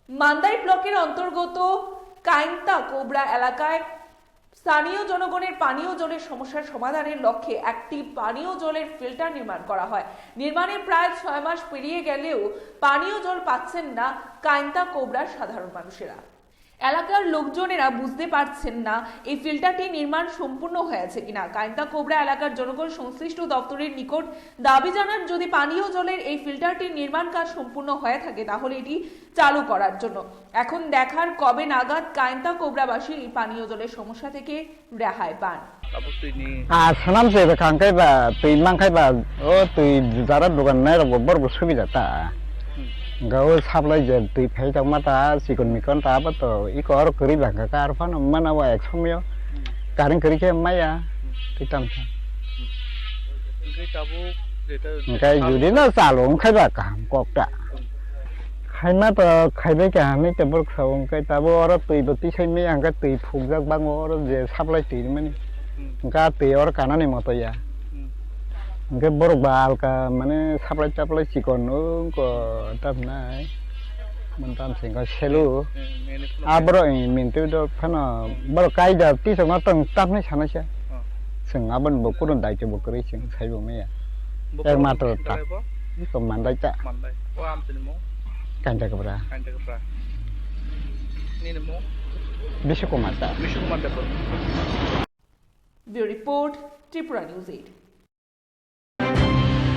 মান্দাই ব্লকের অন্তর্গত কাইন্তা কোবরা এলাকায় স্থানীয় জনগণের পানীয় জলের সমস্যার সমাধানের লক্ষ্যে একটি পানীয় জলের ফিল্টার নির্মাণ করা হয়। নির্মাণের প্রায় 6 মাস পেরিয়ে গেলেও পানীয় জল পাচ্ছেন না কাইন্তা কোবরার সাধারণ মানুষেরা। এলাকার লোকজনেরা বুঝতে পারছেন না এই ফিল্টারটি নির্মাণ সম্পূর্ণ হয়েছে কিনা। কাইন্তা কোবরা এলাকার জনগণ সংশ্লিষ্ট দপ্তরের নিকট দাবি জানান, যদি পানীয় জলের এই ফিল্টারটির নির্মাণ কাজ সম্পূর্ণ হয়ে থাকে তাহলে এটি চালু করার জন্য। এখন দেখার কবে নাগাদ কাইন্তা কোবরাবাসী এই পানীয় জলের সমস্যা থেকে রেহাই পান। সানাম চেয়ে খাঙ্কাইবা তুই মাংখাইবা ও তুই যারা দোকান নাই বড় সুবিধা তা গাও সাপ্লাই যে তুই ফাই যাও মাতা চিকন মিকন তা তো ই কর করি বাঙ্গা কার ফান মানাওয়া এক সময় কারেন করি কে মায়া তুই তামছা গাই যদি না চালো খাইবা কাম ককটা খাইনা তো খাইবে কে আমি কেবল খাও গাই তাবো আর তুই বতি সাইমে আঙ্গা তুই ফুকজাক বাঙ্গো আর যে সাপ্লাই তুই মানে গা তুই আর Kanaani মতয়া Cái bơ bào cả mà sắp lại chắp lại chỉ còn nữa có tập này mình tam sẽ có xe lú bơ mình tiêu đó phải là bơ cái giờ tí sau nó từng tập này sao nó sẽ sừng bên bộ cốt đại cho bộ cái sừng thấy bộ mấy à em mà tôi tập còn mặn đây chả canh chả cái ra bisa kok mata Bureau Report, Tripura News 8.